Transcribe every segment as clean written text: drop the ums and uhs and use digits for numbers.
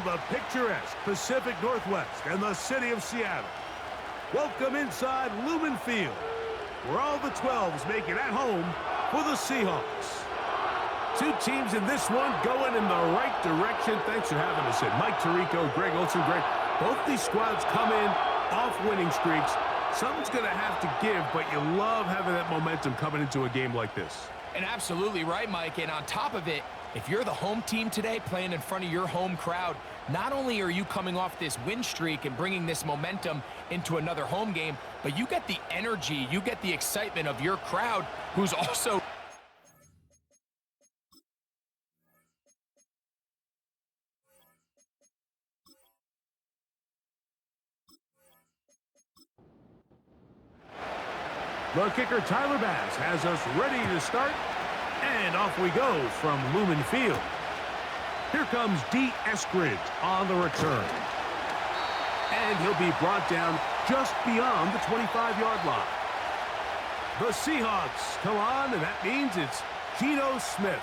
the picturesque Pacific Northwest and the city of Seattle. Welcome inside Lumen Field, where all the 12s make it at home for the Seahawks. Two teams in this one going in the right direction. Thanks for having us in. Mike Tirico, Greg Olson. Greg, both these squads come in off winning streaks. Something's going to have to give, but you love having that momentum coming into a game like this. And absolutely right, Mike. And on top of it, if you're the home team today playing in front of your home crowd, not only are you coming off this win streak and bringing this momentum into another home game, but you get the energy, you get the excitement of your crowd who's also... The kicker, Tyler Bass, has us ready to start, and off we go from Lumen Field. Here comes D. Eskridge on the return. And he'll be brought down just beyond the 25-yard line. The Seahawks come on, and that means it's Geno Smith.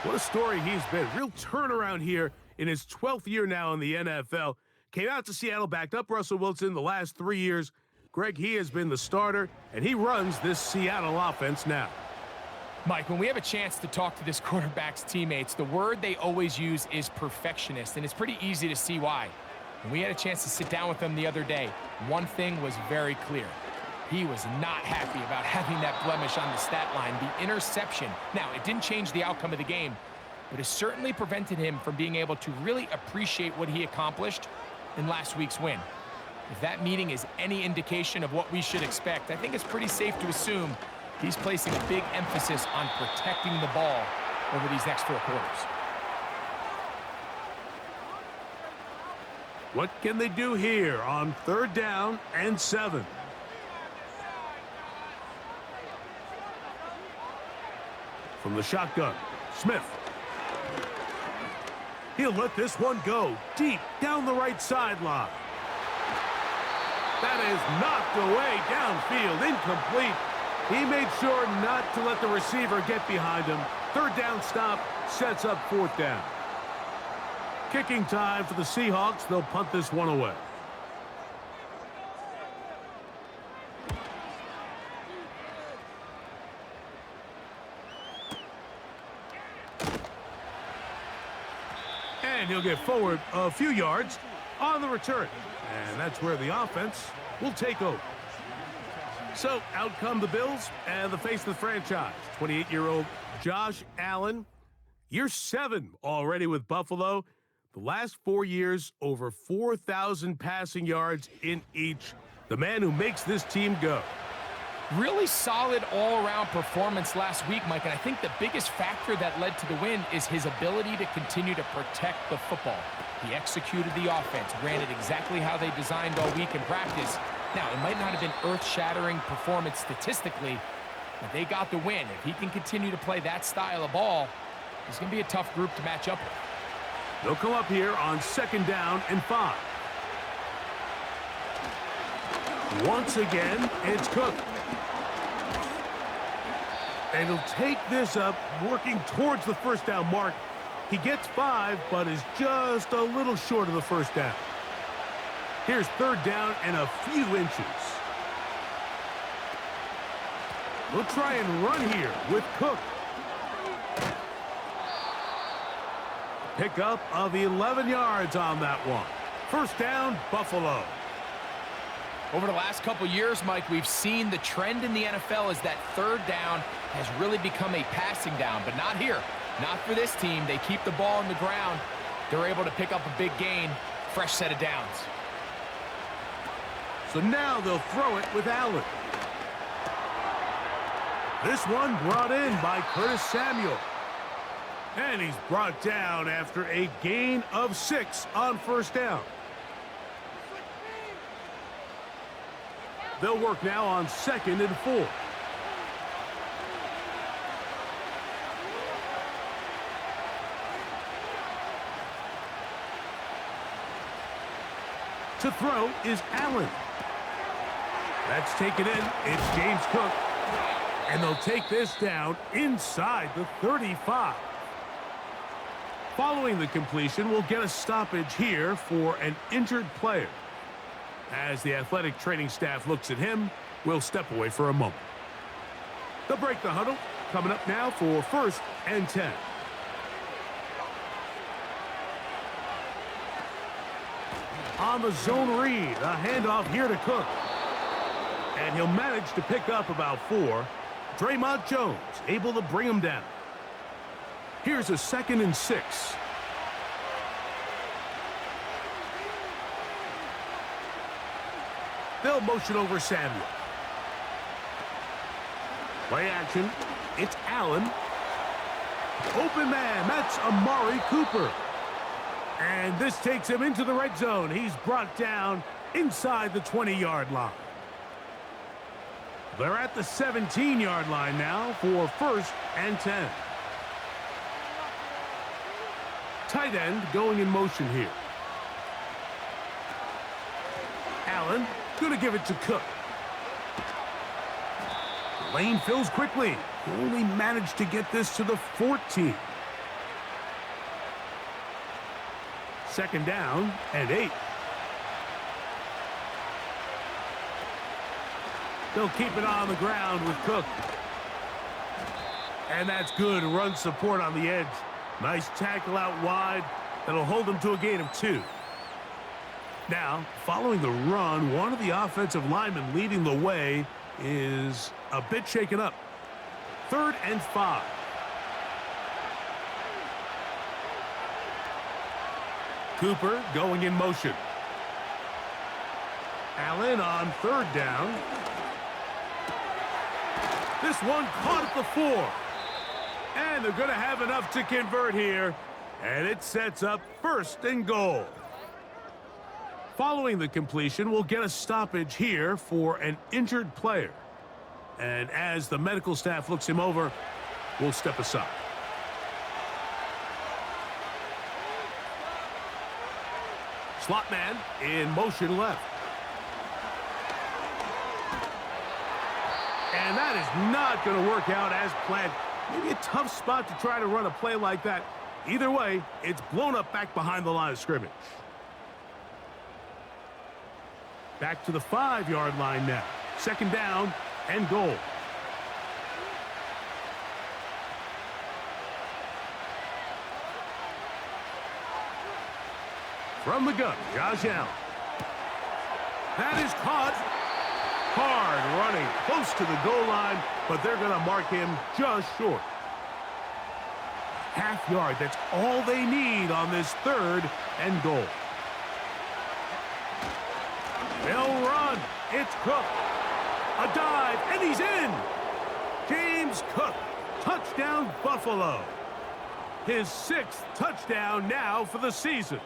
What a story he's been. Real turnaround here in his 12th year now in the NFL. Came out to Seattle, backed up Russell Wilson the last 3 years. Greg, he has been the starter, and he runs this Seattle offense now. Mike, when we have a chance to talk to this quarterback's teammates, the word they always use is perfectionist, and it's pretty easy to see why. When we had a chance to sit down with him the other day, one thing was very clear. He was not happy about having that blemish on the stat line, the interception. Now, it didn't change the outcome of the game, but it certainly prevented him from being able to really appreciate what he accomplished in last week's win. If that meeting is any indication of what we should expect, I think it's pretty safe to assume he's placing a big emphasis on protecting the ball over these next 4 quarters. What can they do here on 3rd down and 7? From the shotgun, Smith. He'll let this one go deep down the right sideline. That is knocked away downfield, incomplete. He made sure not to let the receiver get behind him. 3rd down stop sets up 4th down. Kicking time for the Seahawks. They'll punt this one away. And he'll get forward a few yards on the return. And that's where the offense will take over. So out come the Bills and the face of the franchise, 28-year-old Josh Allen. Year 7 already with Buffalo. The last 4 years, over 4,000 passing yards in each. The man who makes this team go. Really solid all-around performance last week, Mike, and I think the biggest factor that led to the win is his ability to continue to protect the football. He executed the offense, ran it exactly how they designed all week in practice. Now, it might not have been earth-shattering performance statistically, but they got the win. If he can continue to play that style of ball, it's going to be a tough group to match up with. They'll come up here on 2nd down and 5. Once again, it's Cook. And he'll take this up, working towards the 1st down mark. He gets 5, but is just a little short of the 1st down. Here's 3rd down and a few inches. We'll try and run here with Cook. Pickup of 11 yards on that one. 1st down, Buffalo. Over the last couple years, Mike, we've seen the trend in the NFL is that 3rd down has really become a passing down, but not here. Not for this team. They keep the ball on the ground. They're able to pick up a big gain. Fresh set of downs. So now they'll throw it with Allen. This one brought in by Curtis Samuel. And he's brought down after a gain of 6 on 1st down. They'll work now on 2nd and 4. To throw is Allen. That's taken in. It's James Cook. And they'll take this down inside the 35. Following the completion, we'll get a stoppage here for an injured player. As the athletic training staff looks at him, we'll step away for a moment. They'll break the huddle. Coming up now for 1st and 10. On the zone read, a handoff here to Cook. And he'll manage to pick up about 4. Draymond Jones able to bring him down. Here's a 2nd and 6. They'll motion over Samuel. Play action. It's Allen. Open man. That's Amari Cooper. And this takes him into the red zone. He's brought down inside the 20-yard line. They're at the 17-yard line now for 1st and 10. Tight end going in motion here. Allen going to give it to Cook. Lane fills quickly. Only managed to get this to the 14. 2nd down and 8. They'll keep it on the ground with Cook. And that's good run support on the edge. Nice tackle out wide. That'll hold them to a gain of 2. Now, following the run, one of the offensive linemen leading the way is a bit shaken up. 3rd and 5. Cooper going in motion. Allen on 3rd down. This one caught at the 4. And they're going to have enough to convert here. And it sets up 1st and goal. Following the completion, we'll get a stoppage here for an injured player. And as the medical staff looks him over, we'll step aside. Slot man in motion left. And that is not going to work out as planned. Maybe a tough spot to try to run a play like that. Either way, it's blown up back behind the line of scrimmage. Back to the 5-yard line now. 2nd down and goal. From the gun, Josh Allen. That is caught. Hard running, close to the goal line, but they're going to mark him just short. Half yard, that's all they need on this 3rd and goal. They'll run. It's Cook. A dive, and he's in. James Cook, touchdown Buffalo. His 6th touchdown now for the season.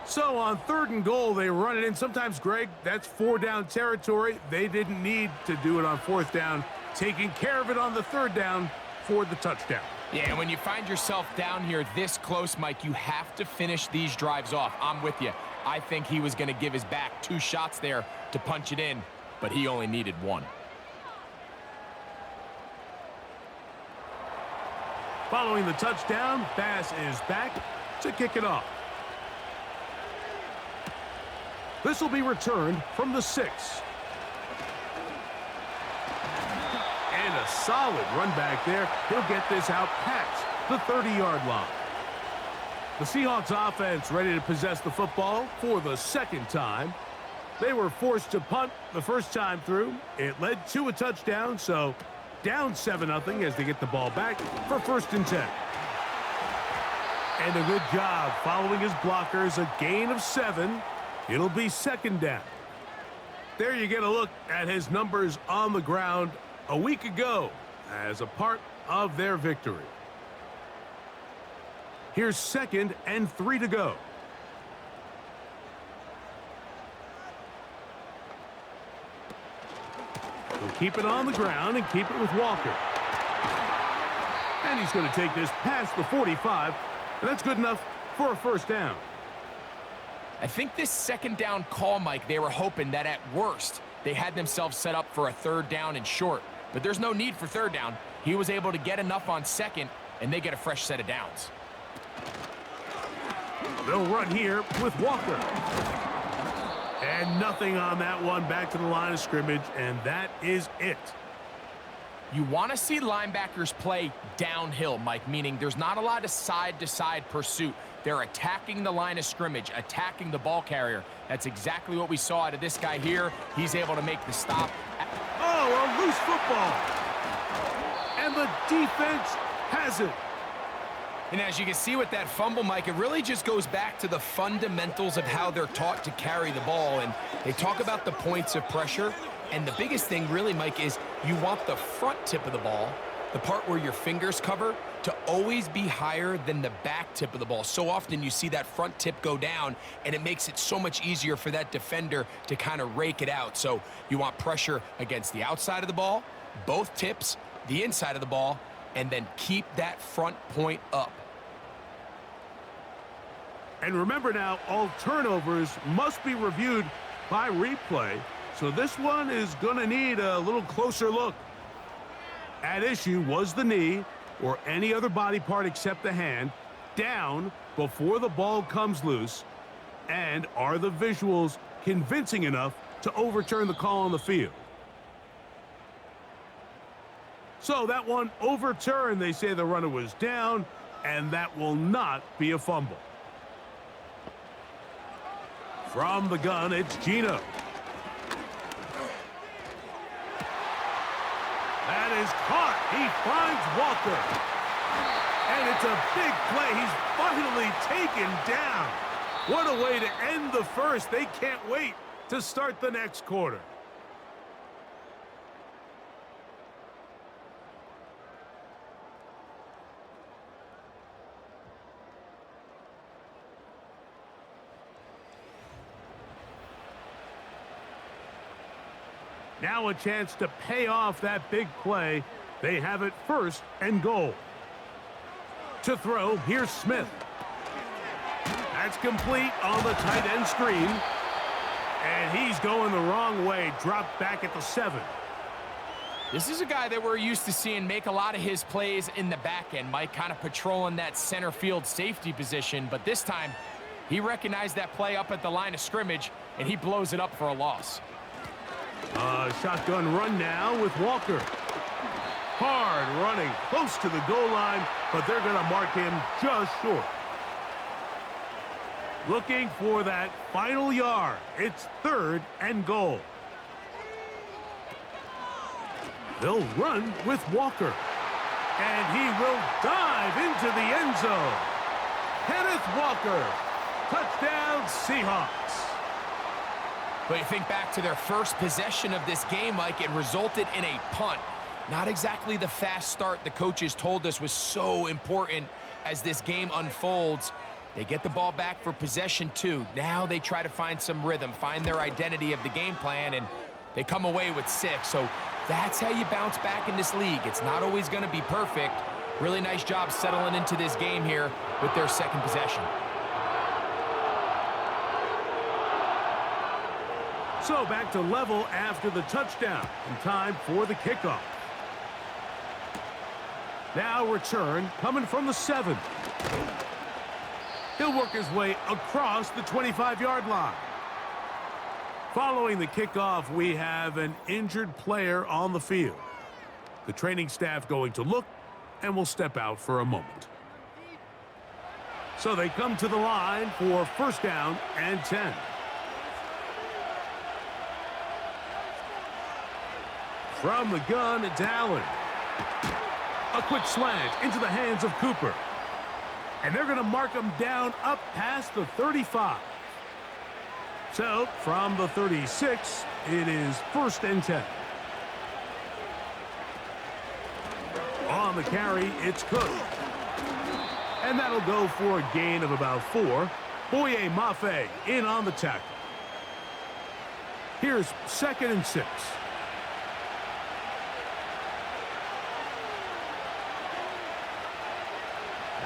So on 3rd and goal, they run it in. Sometimes, Greg, that's 4-down territory. They didn't need to do it on 4th down. Taking care of it on the 3rd down for the touchdown. Yeah, and when you find yourself down here this close, Mike, you have to finish these drives off. I'm with you. I think he was going to give his back 2 shots there to punch it in, but he only needed 1. Following the touchdown, Bass is back to kick it off. This will be returned from the 6. And a solid run back there. He'll get this out past the 30-yard line. The Seahawks offense ready to possess the football for the 2nd time. They were forced to punt the first time through. It led to a touchdown, so down 7-0 as they get the ball back for 1st and 10. And a good job following his blockers, a gain of 7. It'll be 2nd down. There you get a look at his numbers on the ground a week ago as a part of their victory. Here's 2nd and 3 to go. He'll keep it on the ground and keep it with Walker. And he's going to take this past the 45, and that's good enough for a 1st down. I think this 2nd down call, Mike, they were hoping that at worst they had themselves set up for a 3rd down and short. But there's no need for 3rd down. He was able to get enough on 2nd, and they get a fresh set of downs. They'll run here with Walker. And nothing on that one. Back to the line of scrimmage, and that is it. You want to see linebackers play downhill, Mike, meaning there's not a lot of side-to-side pursuit. They're attacking the line of scrimmage, attacking the ball carrier. That's exactly what we saw out of this guy here. He's able to make the stop. Oh, a loose football. And the defense has it. And as you can see with that fumble, Mike, it really just goes back to the fundamentals of how they're taught to carry the ball. And they talk about the points of pressure. And the biggest thing really, Mike, is you want the front tip of the ball, the part where your fingers cover, to always be higher than the back tip of the ball. So often you see that front tip go down, and it makes it so much easier for that defender to kind of rake it out. So you want pressure against the outside of the ball, both tips, the inside of the ball, and then keep that front point up. And remember now, all turnovers must be reviewed by replay. So this one is going to need a little closer look. At issue was the knee, or any other body part except the hand, down before the ball comes loose. And are the visuals convincing enough to overturn the call on the field? So that one overturned. They say the runner was down, and that will not be a fumble. From the gun, it's Gino. That is caught. He finds Walker. And it's a big play. He's finally taken down. What a way to end the first. They can't wait to start the next quarter. Now a chance to pay off that big play. They have it 1st and goal. To throw, here's Smith. That's complete on the tight end screen. And he's going the wrong way. Dropped back at the 7. This is a guy that we're used to seeing make a lot of his plays in the back end, Mike, kind of patrolling that center field safety position. But this time, he recognized that play up at the line of scrimmage, and he blows it up for a loss. Shotgun run now with Walker. Hard running close to the goal line, but they're going to mark him just short. Looking for that final yard. It's 3rd and goal. They'll run with Walker. And he will dive into the end zone. Kenneth Walker. Touchdown, Seahawks. But you think back to their first possession of this game, Mike, it resulted in a punt. Not exactly the fast start the coaches told us was so important as this game unfolds. They get the ball back for possession 2. Now they try to find some rhythm, find their identity of the game plan, and they come away with 6. So that's how you bounce back in this league. It's not always going to be perfect. Really nice job settling into this game here with their 2nd possession. So back to level after the touchdown, and time for the kickoff. Now return coming from the 7. He'll work his way across the 25-yard line. Following the kickoff, we have an injured player on the field. The training staff going to look and will step out for a moment. So they come to the line for 1st down and 10. From the gun, it's Allen. A quick slant into the hands of Cooper. And they're going to mark him down up past the 35. So, from the 36, it is 1st and 10. On the carry, it's Cook. And that'll go for a gain of about 4. Boye Mafe in on the tackle. Here's 2nd and 6.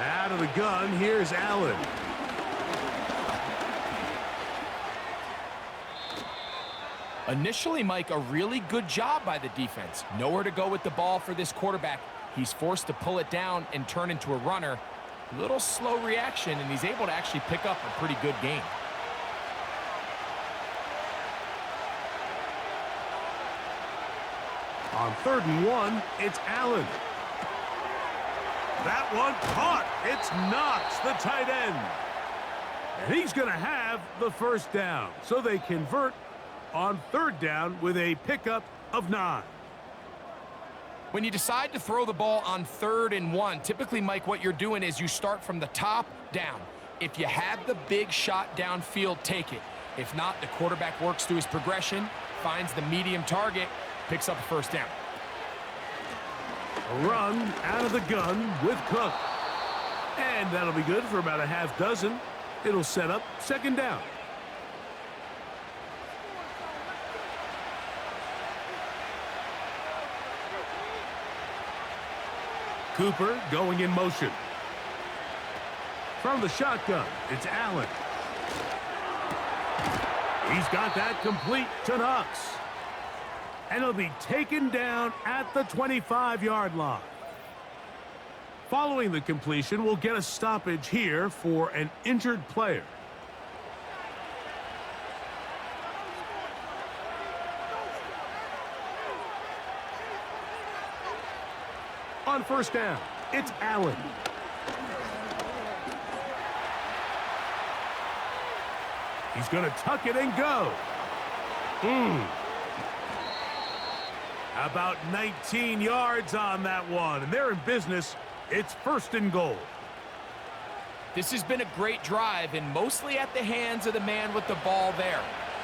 Out of the gun, here's Allen. Initially, Mike, a really good job by the defense. Nowhere to go with the ball for this quarterback. He's forced to pull it down and turn into a runner. Little slow reaction, and he's able to actually pick up a pretty good game. On 3rd and 1, it's Allen. That one caught. It's Knox, the tight end. And he's going to have the first down. So they convert on 3rd down with a pickup of 9. When you decide to throw the ball on 3rd and 1, typically, Mike, what you're doing is you start from the top down. If you have the big shot downfield, take it. If not, the quarterback works through his progression, finds the medium target, picks up a first down. A run out of the gun with Cook. And that'll be good for about a half dozen. It'll set up 2nd down. Cooper going in motion. From the shotgun, it's Allen. He's got that complete to Knox. And he'll be taken down at the 25-yard line. Following the completion, we'll get a stoppage here for an injured player. On 1st down, it's Allen. He's going to tuck it and go. About 19 yards on that one, and they're in business. It's 1st and goal. This has been a great drive, and mostly at the hands of the man with the ball there.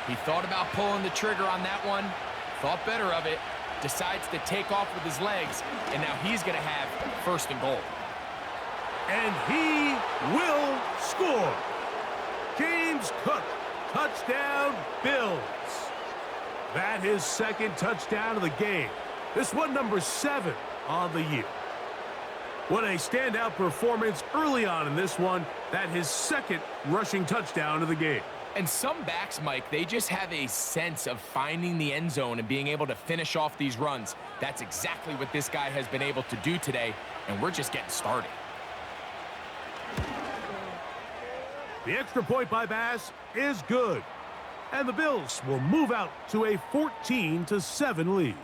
He thought about pulling the trigger on that one, thought better of it, decides to take off with his legs, and now he's going to have 1st and goal. And he will score. James Cook, touchdown, Bills. That his 2nd touchdown of the game. This one number 7 on the year. What a standout performance early on in this one. That his 2nd rushing touchdown of the game. And some backs, Mike, they just have a sense of finding the end zone and being able to finish off these runs. That's exactly what this guy has been able to do today, and we're just getting started. The extra point by Bass is good. And the Bills will move out to a 14-7 lead.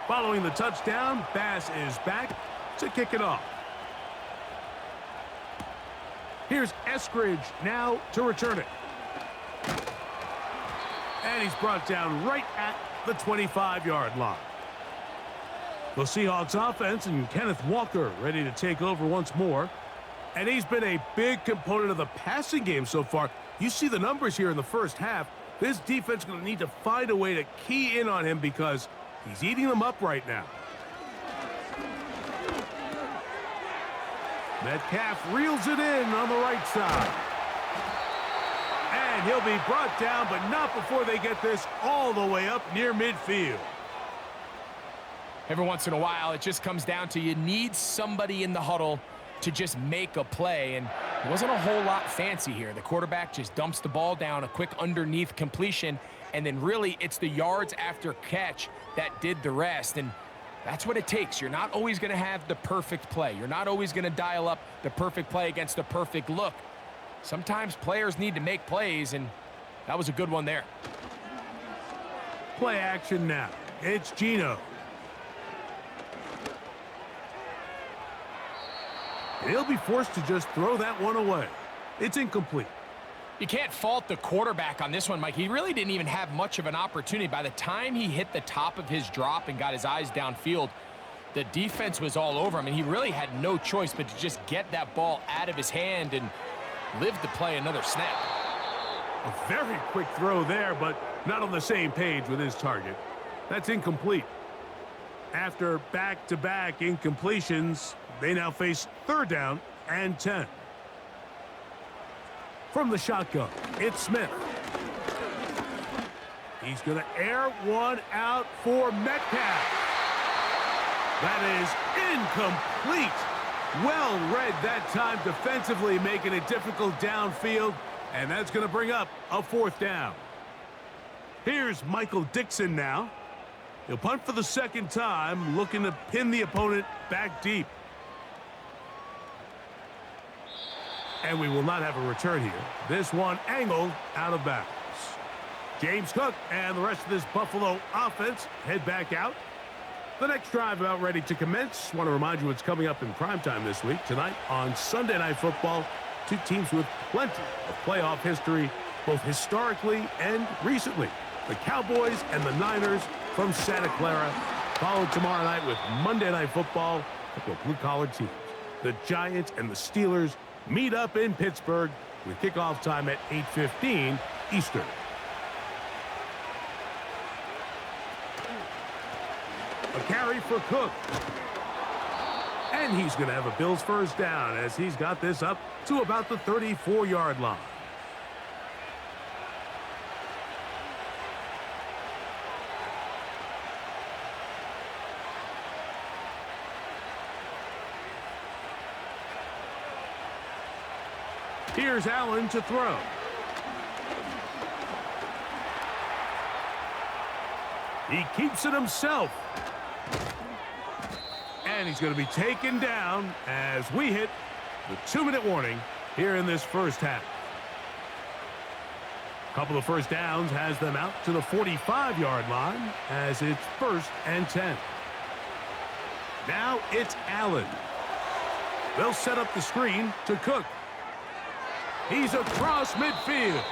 Following the touchdown, Bass is back to kick it off. Here's Eskridge now to return it. And he's brought down right at the 25-yard line. The Seahawks offense and Kenneth Walker ready to take over once more. And he's been a big component of the passing game so far. You see the numbers here in the first half. This defense is going to need to find a way to key in on him because he's eating them up right now. Metcalf reels it in on the right side. And he'll be brought down, but not before they get this all the way up near midfield. Every once in a while, it just comes down to you need somebody in the huddle to just make a play, and it wasn't a whole lot fancy here. The quarterback just dumps the ball down, a quick underneath completion, and then really it's the yards after catch that did the rest, and that's what it takes. You're not always going to have the perfect play. You're not always going to dial up the perfect play against the perfect look. Sometimes players need to make plays, and that was a good one there. Play action now. It's Geno. He'll be forced to just throw that one away. It's incomplete. You can't fault the quarterback on this one, Mike. He really didn't even have much of an opportunity. By the time he hit the top of his drop and got his eyes downfield, the defense was all over him, and he really had no choice but to just get that ball out of his hand and live to play another snap. A very quick throw there, but not on the same page with his target. That's incomplete. After back-to-back incompletions, they now face 3rd down and 10. From the shotgun, it's Smith. He's going to air one out for Metcalf. That is incomplete. Well read that time defensively, making it difficult downfield, and that's going to bring up a 4th down. Here's Michael Dixon now. He'll punt for the second time, looking to pin the opponent back deep. And we will not have a return here. This one angled out of bounds. James Cook and the rest of this Buffalo offense head back out. The next drive about ready to commence. Want to remind you what's coming up in primetime this week. Tonight on Sunday Night Football, two teams with plenty of playoff history, both historically and recently. The Cowboys and the Niners from Santa Clara, followed tomorrow night with Monday Night Football, a couple of blue-collar teams. The Giants and the Steelers meet up in Pittsburgh with kickoff time at 8:15 Eastern. A carry for Cook. And he's going to have a Bills first down as he's got this up to about the 34-yard line. Here's Allen to throw. He keeps it himself. And he's going to be taken down as we hit the 2-minute warning here in this first half. A couple of first downs has them out to the 45-yard line as it's 1st and 10. Now it's Allen. They'll set up the screen to Cook. He's across midfield.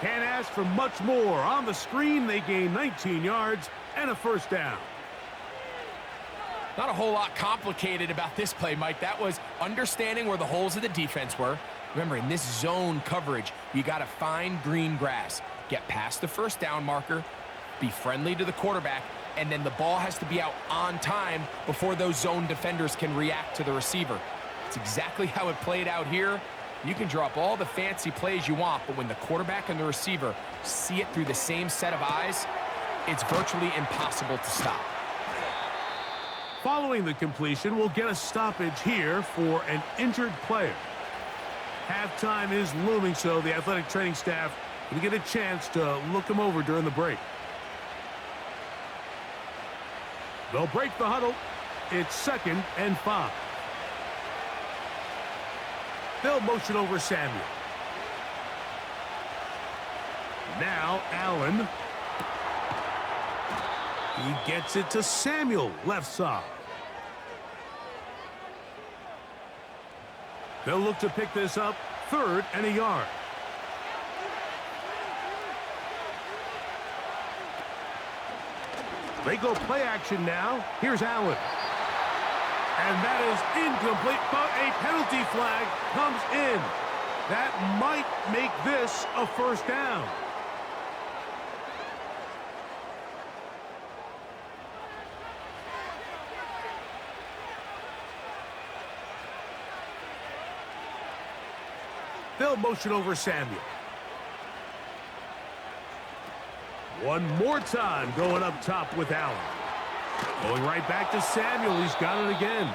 Can't ask for much more. On the screen, they gain 19 yards and a first down. Not a whole lot complicated about this play, Mike. That was understanding where the holes of the defense were. Remember, in this zone coverage, you got to find green grass, get past the first down marker, be friendly to the quarterback, and then the ball has to be out on time before those zone defenders can react to the receiver. It's exactly how it played out here. You can draw up all the fancy plays you want, but when the quarterback and the receiver see it through the same set of eyes, it's virtually impossible to stop. Following the completion, we'll get a stoppage here for an injured player. Halftime is looming, so the athletic training staff will get a chance to look him over during the break. They'll break the huddle. It's 2nd and 5. They'll motion over Samuel. Now Allen. He gets it to Samuel, left side. They'll look to pick this up, 3rd and a yard. They go play action now. Here's Allen. And that is incomplete, but a penalty flag comes in. That might make this a first down. They'll motion over Samuel. One more time going up top with Allen. Going right back to Samuel. He's got it again.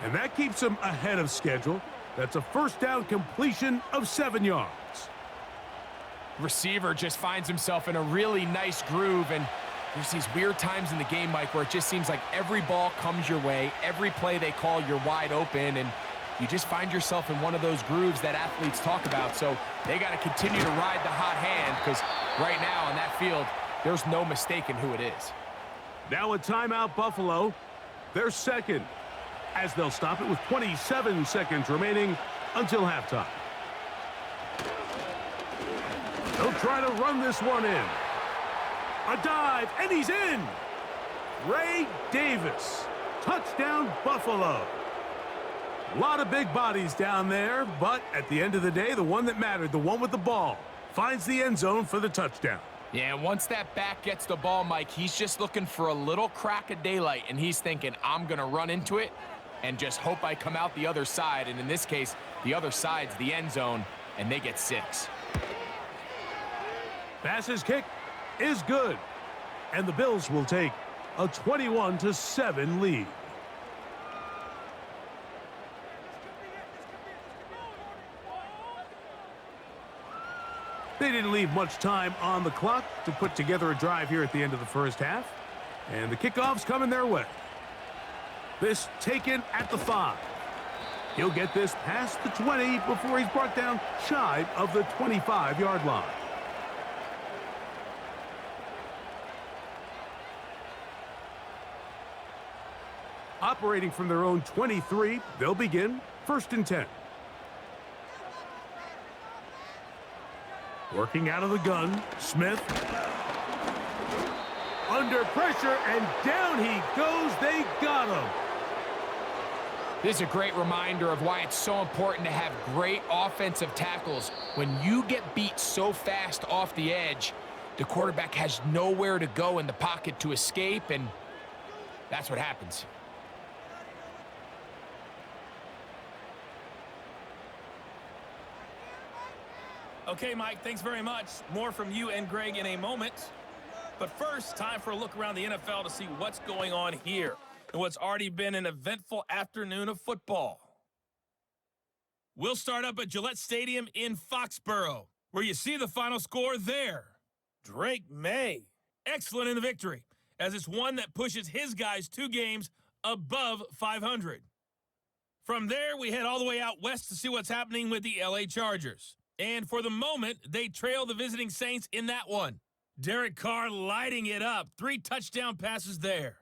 And that keeps him ahead of schedule. That's a first down completion of 7 yards. Receiver just finds himself in a really nice groove, and there's these weird times in the game, Mike, where it just seems like every ball comes your way. Every play they call, you're wide open, and you just find yourself in one of those grooves that athletes talk about. So they got to continue to ride the hot hand, because right now on that field, there's no mistaking who it is. Now a timeout, Buffalo. They're second, as they'll stop it with 27 seconds remaining until halftime. They'll try to run this one in. A dive, and he's in. Ray Davis. Touchdown, Buffalo. A lot of big bodies down there, but at the end of the day, the one that mattered, the one with the ball, finds the end zone for the touchdown. Yeah, once that back gets the ball, Mike, he's just looking for a little crack of daylight, and he's thinking, I'm going to run into it and just hope I come out the other side. And in this case, the other side's the end zone, and they get 6. Pass's kick is good, and the Bills will take a 21-7 lead. They didn't leave much time on the clock to put together a drive here at the end of the first half. And the kickoff's coming their way. This taken at the 5. He'll get this past the 20 before he's brought down shy of the 25-yard line. Operating from their own 23, they'll begin 1st and 10. Working out of the gun, Smith. Under pressure, and down he goes. They got him. This is a great reminder of why it's so important to have great offensive tackles. When you get beat so fast off the edge, the quarterback has nowhere to go in the pocket to escape, and that's what happens. Okay, Mike, thanks very much. More from you and Greg in a moment. But first, time for a look around the NFL to see what's going on here and what's already been an eventful afternoon of football. We'll start up at Gillette Stadium in Foxborough, where you see the final score there. Drake May, excellent in the victory, as it's one that pushes his guys 2 games above 500. From there, we head all the way out west to see what's happening with the LA Chargers. And for the moment, they trail the visiting Saints in that one. Derek Carr lighting it up. 3 touchdown passes there.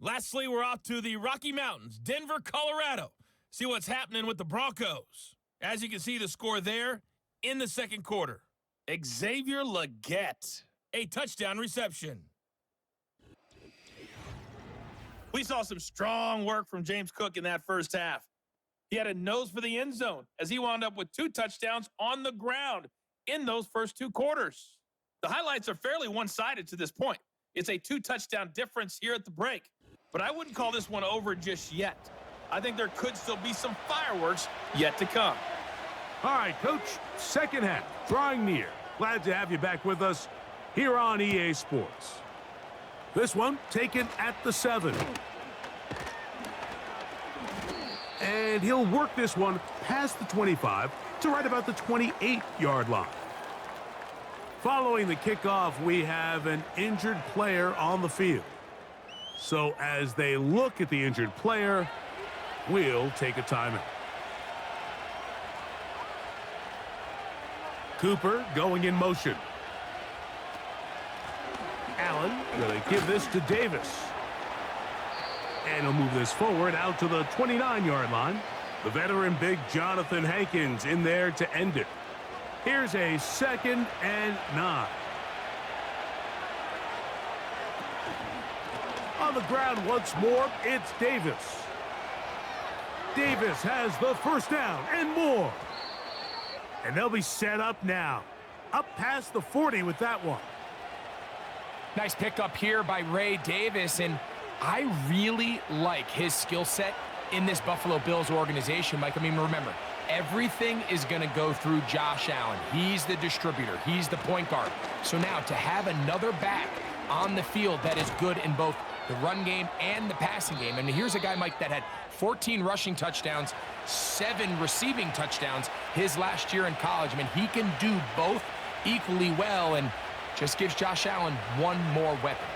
Lastly, we're off to the Rocky Mountains, Denver, Colorado. See what's happening with the Broncos. As you can see, the score there in the second quarter. Xavier Legette, a touchdown reception. We saw some strong work from James Cook in that first half. He had a nose for the end zone as he wound up with 2 touchdowns on the ground in those first 2 quarters. The highlights are fairly one-sided to this point. It's a 2-touchdown difference here at the break, but I wouldn't call this one over just yet. I think there could still be some fireworks yet to come. All right, Coach, second half, drawing near. Glad to have you back with us here on EA Sports. This one taken at the 7. And he'll work this one past the 25 to right about the 28-yard line. Following the kickoff, we have an injured player on the field. So as they look at the injured player, we'll take a timeout. Cooper going in motion. Allen going to give this to Davis. And he'll move this forward out to the 29-yard line. The veteran big Jonathan Hankins in there to end it. Here's a 2nd and 9. On the ground once more, it's Davis. Davis has the first down and more. And they'll be set up now. Up past the 40 with that one. Nice pickup here by Ray Davis, and I really like his skill set in this Buffalo Bills organization, Mike. I mean, remember, everything is going to go through Josh Allen. He's the distributor. He's the point guard. So now to have another back on the field that is good in both the run game and the passing game. And here's a guy, Mike, that had 14 rushing touchdowns, 7 receiving touchdowns his last year in college. I mean, he can do both equally well and just gives Josh Allen one more weapon.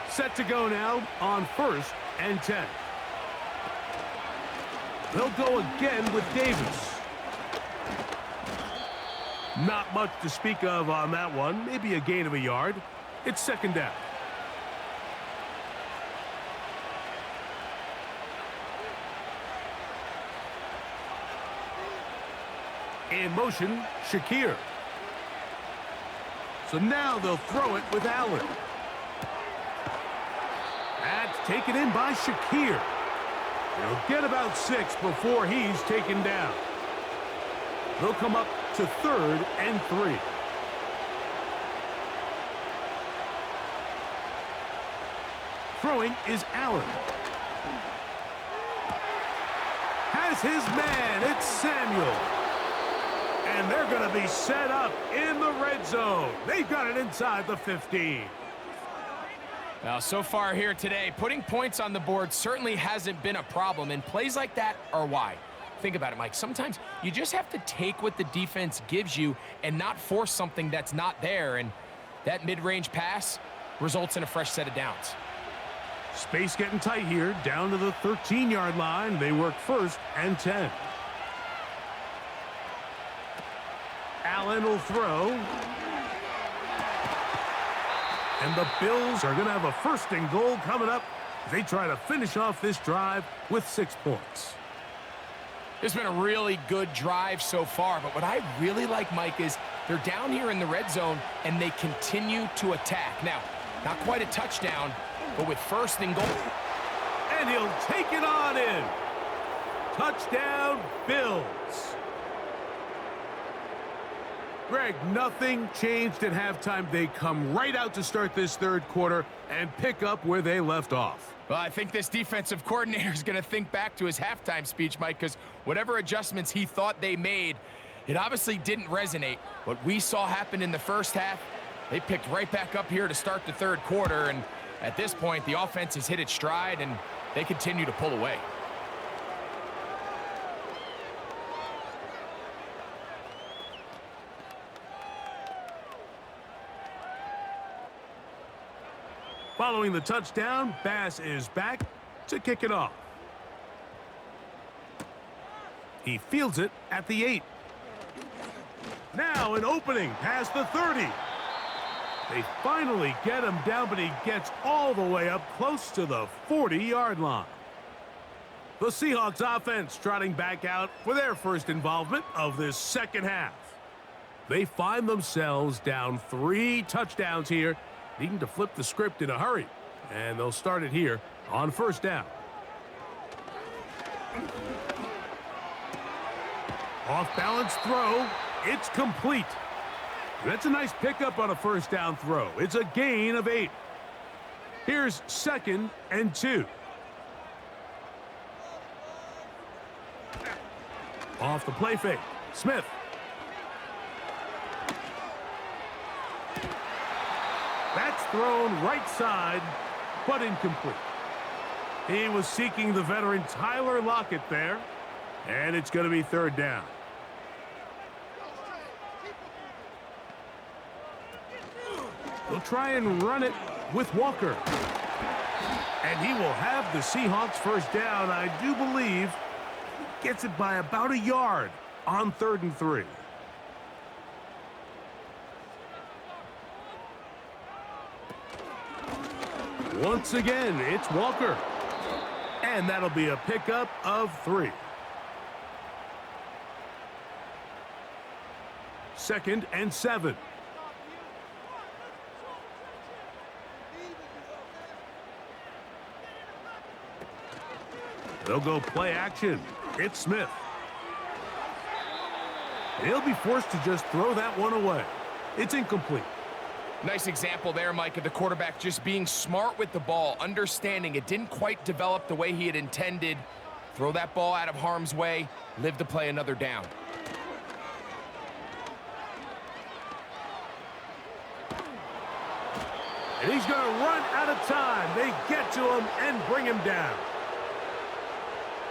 Set to go now on 1st and 10. They'll go again with Davis. Not much to speak of on that one. Maybe a gain of a yard. It's 2nd down. In motion, Shakir. So now they'll throw it with Allen. That's taken in by Shakir. They'll get about 6 before he's taken down. They'll come up to 3rd and 3. Throwing is Allen. Has his man. It's Samuel. And they're going to be set up in the red zone. They've got it inside the 15. Now, so far here today, putting points on the board certainly hasn't been a problem, and plays like that are why. Think about it, Mike. Sometimes you just have to take what the defense gives you and not force something that's not there. And that mid-range pass results in a fresh set of downs. Space getting tight here, down to the 13-yard line. They work 1st and 10. Allen will throw. And the Bills are going to have a 1st and goal coming up. They try to finish off this drive with 6 points. It's been a really good drive so far, but what I really like, Mike, is they're down here in the red zone, and they continue to attack. Now, not quite a touchdown, but with 1st and goal. And he'll take it on in. Touchdown, Bills. Greg, nothing changed at halftime. They come right out to start this 3rd quarter and pick up where they left off. Well, I think this defensive coordinator is going to think back to his halftime speech, Mike, because whatever adjustments he thought they made, it obviously didn't resonate. What we saw happen in the 1st half, they picked right back up here to start the 3rd quarter, and at this point, the offense has hit its stride, and they continue to pull away. Following the touchdown, Bass is back to kick it off. He fields it at the 8. Now an opening past the 30. They finally get him down, but he gets all the way up close to the 40-yard line. The Seahawks offense trotting back out for their 1st involvement of this 2nd half. They find themselves down 3 touchdowns here, needing to flip the script in a hurry. And they'll start it here on 1st down. Off-balance throw. It's complete. That's a nice pickup on a 1st down throw. It's a gain of 8. Here's 2nd and 2. Off the play fake. Smith. That's thrown right side, but incomplete. He was seeking the veteran Tyler Lockett there, and it's going to be 3rd down. They'll try and run it with Walker. And he will have the Seahawks 1st down. I do believe gets it by about a yard on 3rd and 3. Once again, it's Walker. And that'll be a pickup of 3. 2nd and 7. They'll go play action. It's Smith. He'll be forced to just throw that one away. It's incomplete. Nice example there, Mike, of the quarterback just being smart with the ball, understanding it didn't quite develop the way he had intended. Throw that ball out of harm's way, live to play another down. And he's going to run out of time. They get to him and bring him down.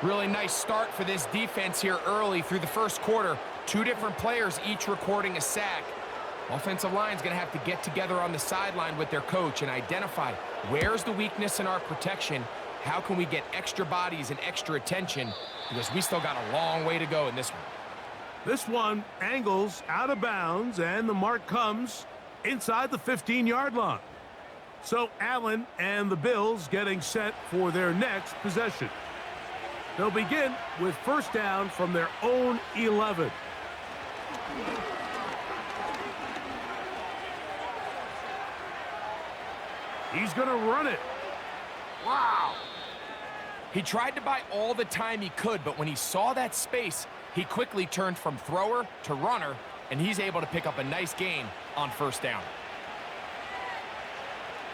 Really nice start for this defense here early through the 1st quarter. 2 different players each recording a sack. Offensive line's going to have to get together on the sideline with their coach and identify where's the weakness in our protection, how can we get extra bodies and extra attention, because we still got a long way to go in this one. This one angles out of bounds, and the mark comes inside the 15-yard line. So Allen and the Bills getting set for their next possession. They'll begin with 1st down from their own 11. He's going to run it. Wow. He tried to buy all the time he could, but when he saw that space, he quickly turned from thrower to runner, and he's able to pick up a nice gain on 1st down.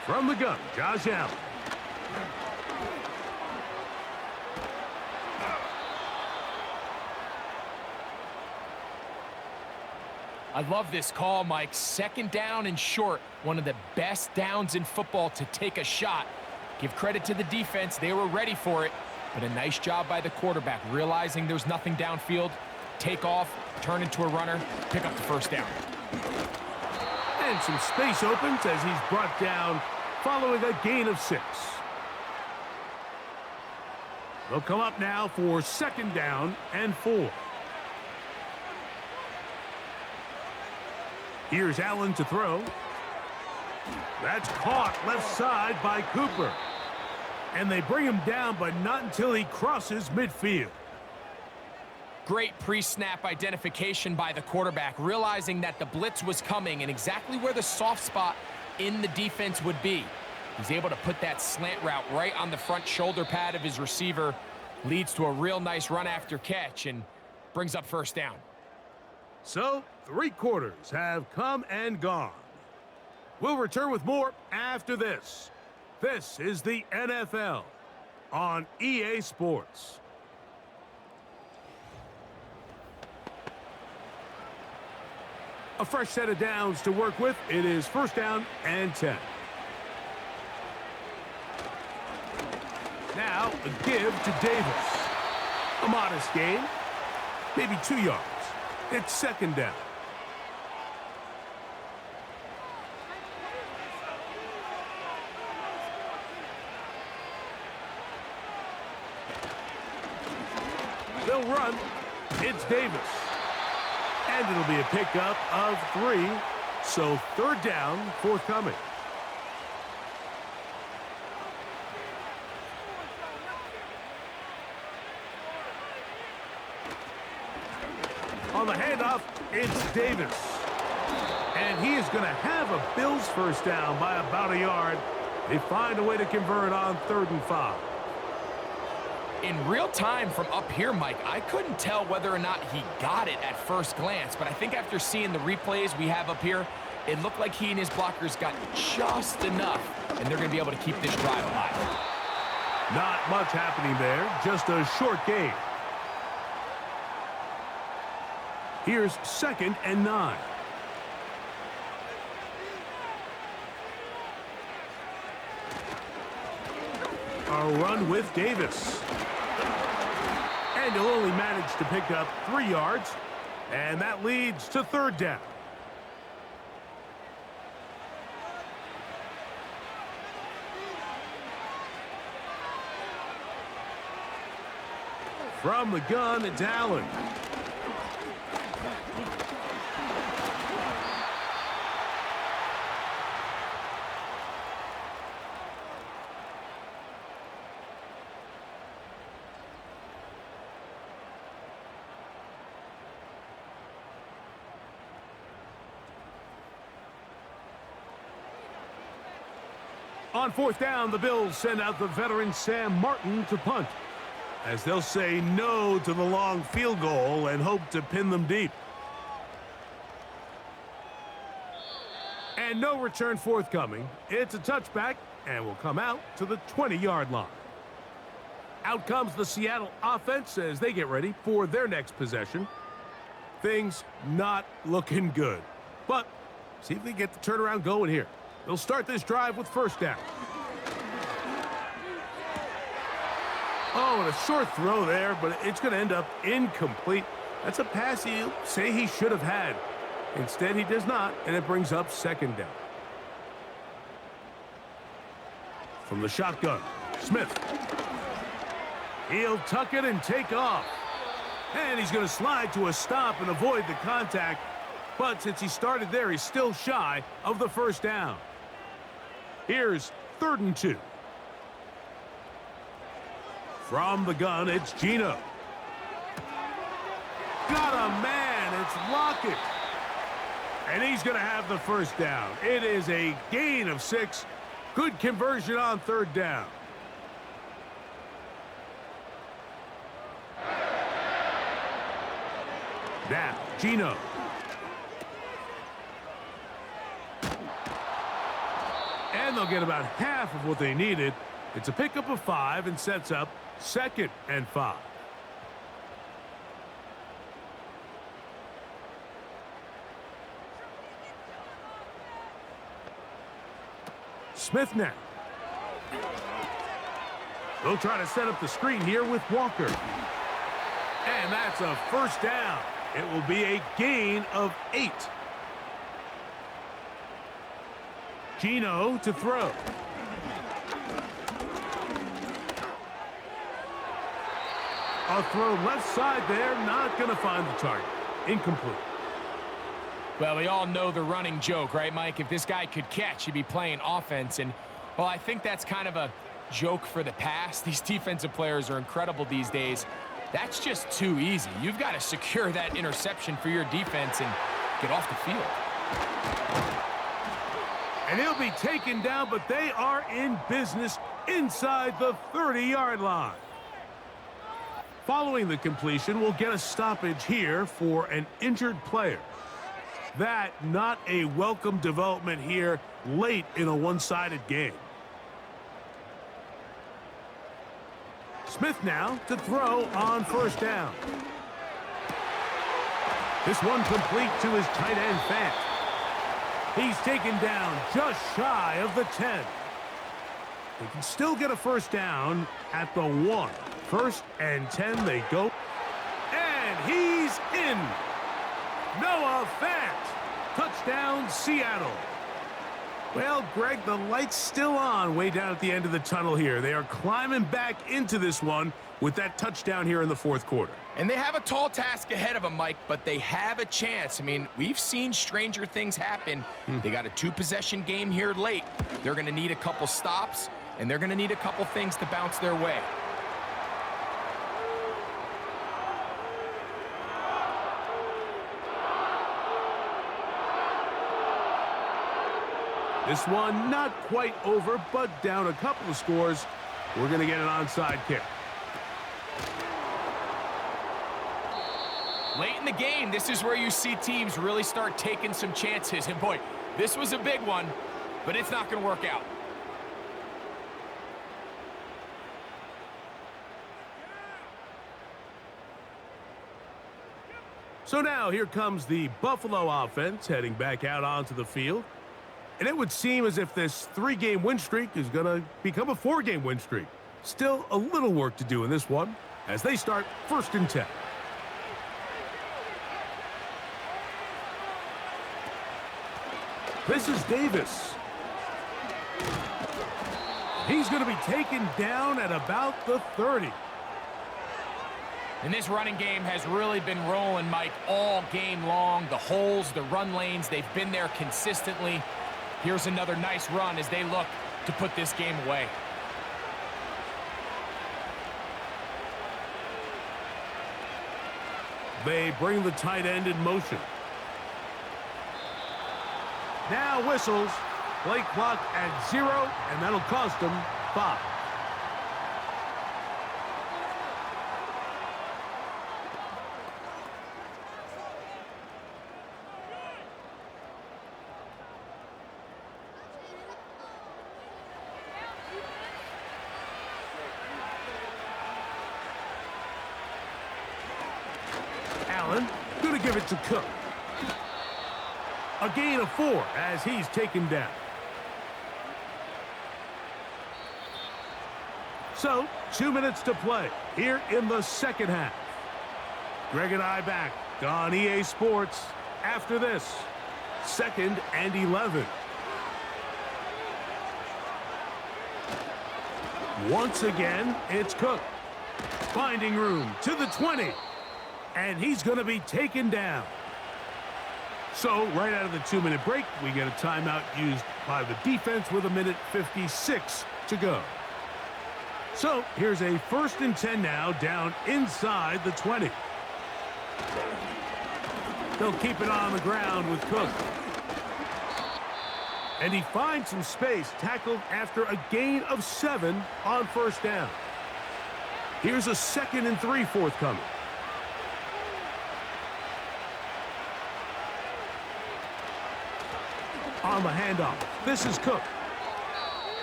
From the gun, Josh Allen. I love this call, Mike. 2nd down and short. One of the best downs in football to take a shot. Give credit to the defense. They were ready for it. But a nice job by the quarterback, realizing there's nothing downfield, take off, turn into a runner, pick up the first down. And some space opens as he's brought down following a gain of 6. They'll come up now for 2nd down and 4. Here's Allen to throw. That's caught left side by Cooper. And they bring him down, but not until he crosses midfield. Great pre-snap identification by the quarterback, realizing that the blitz was coming and exactly where the soft spot in the defense would be. He's able to put that slant route right on the front shoulder pad of his receiver, leads to a real nice run after catch, and brings up first down. So, 3 quarters have come and gone. We'll return with more after this. This is the NFL on EA Sports. A fresh set of downs to work with. It is 1st down and 10. Now, a give to Davis. A modest gain, maybe 2 yards. It's 2nd down. They'll run. It's Davis. And it'll be a pickup of 3. So 3rd down forthcoming. On the handoff, it's Davis. And he is going to have a Bills 1st down by about a yard. They find a way to convert on 3rd and 5. In real time from up here, Mike, I couldn't tell whether or not he got it at first glance, but I think after seeing the replays we have up here, it looked like he and his blockers got just enough, and they're going to be able to keep this drive alive. Not much happening there, just a short gain. Here's 2nd and 9. A run with Davis. And he'll only manage to pick up 3 yards. And that leads to 3rd down. From the gun, it's Allen. On 4th down, the Bills send out the veteran Sam Martin to punt, as they'll say no to the long field goal and hope to pin them deep. And no return forthcoming. It's a touchback and will come out to the 20-yard line. Out comes the Seattle offense as they get ready for their next possession. Things not looking good, but see if they get the turnaround going here. They'll start this drive with 1st down. Oh, and a short throw there, but it's going to end up incomplete. That's a pass he'll say he should have had. Instead, he does not, and it brings up 2nd down. From the shotgun, Smith. He'll tuck it and take off. And he's going to slide to a stop and avoid the contact. But since he started there, he's still shy of the 1st down. Here's 3rd and 2. From the gun, it's Gino. Got a man. It's Lockett. And he's going to have the 1st down. It is a gain of 6. Good conversion on 3rd down. Now, Gino. And they'll get about half of what they needed. It's a pickup of 5 and sets up 2nd and 5. Smith now. They'll try to set up the screen here with Walker. And that's a first down. It will be a gain of 8. Gino to throw. A throw left side there, not going to find the target. Incomplete. Well, we all know the running joke, right, Mike? If this guy could catch, he'd be playing offense. And, well, I think that's kind of a joke for the past. These defensive players are incredible these days. That's just too easy. You've got to secure that interception for your defense and get off the field. And he'll be taken down, but they are in business inside the 30-yard line. Following the completion, we'll get a stoppage here for an injured player. That not a welcome development here late in a one-sided game. Smith now to throw on first down. This one complete to his tight end, Fant. He's taken down just shy of the 10. They can still get a first down at the 1. 1st and 10 they go. And he's in. Noah Fant. Touchdown, Seattle. Well, Greg, the light's still on way down at the end of the tunnel here. They are climbing back into this one with that touchdown here in the 4th quarter. And they have a tall task ahead of them, Mike, but they have a chance. I mean, we've seen stranger things happen. They got a 2-possession game here late. They're going to need a couple stops, and they're going to need a couple things to bounce their way. This one not quite over, but down a couple of scores. We're going to get an onside kick. Late in the game, this is where you see teams really start taking some chances. And boy, this was a big one, but it's not going to work out. So now here comes the Buffalo offense heading back out onto the field. And it would seem as if this 3-game win streak is going to become a 4-game win streak. Still a little work to do in this one as they start 1st and 10. This is Davis. He's going to be taken down at about the 30. And this running game has really been rolling, Mike, all game long. The holes, the run lanes, they've been there consistently. Here's another nice run as they look to put this game away. They bring the tight end in motion. Now whistles. Play clock at 0, and that'll cost them 5. Allen going to give it to Cook. A gain of 4 as he's taken down. So, 2 minutes to play here in the 2nd half. Greg and I back on EA Sports after this. 2nd and 11. Once again, it's Cook. Finding room to the 20. And he's going to be taken down. So, right out of the 2-minute break, we get a timeout used by the defense with 1:56 to go. So, here's a 1st and 10 now, down inside the 20. They'll keep it on the ground with Cook. And he finds some space, tackled after a gain of 7 on 1st down. Here's a 2nd and 3 forthcoming. On the handoff, this is Cook.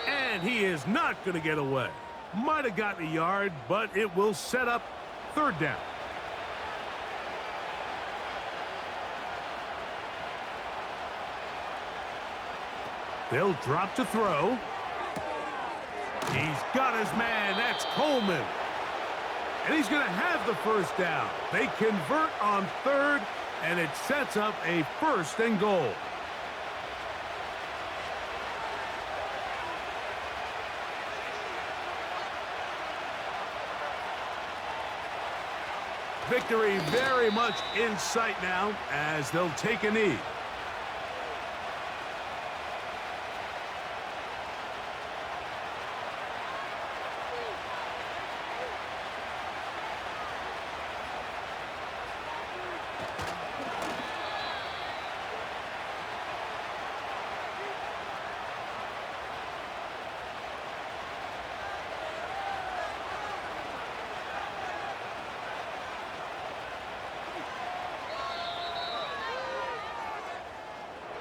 And he is not going to get away. Might have gotten a yard, but it will set up 3rd down. They'll drop to throw. He's got his man. That's Coleman. And he's going to have the first down. They convert on third, and it sets up a 1st and goal. Victory very much in sight now as they'll take a knee.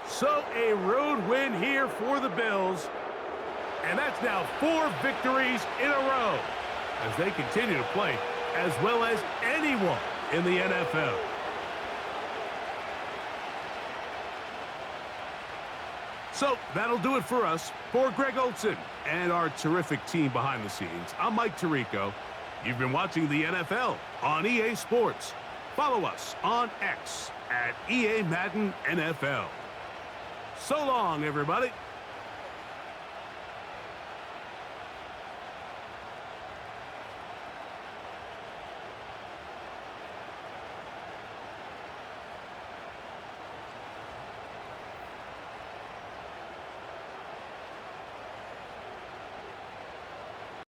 So a road win here for the Bills. And that's now 4 victories in a row as they continue to play as well as anyone in the NFL. So that'll do it for us. For Greg Olson and our terrific team behind the scenes, I'm Mike Tirico. You've been watching the NFL on EA Sports. Follow us on X at EA Madden NFL. So long, everybody.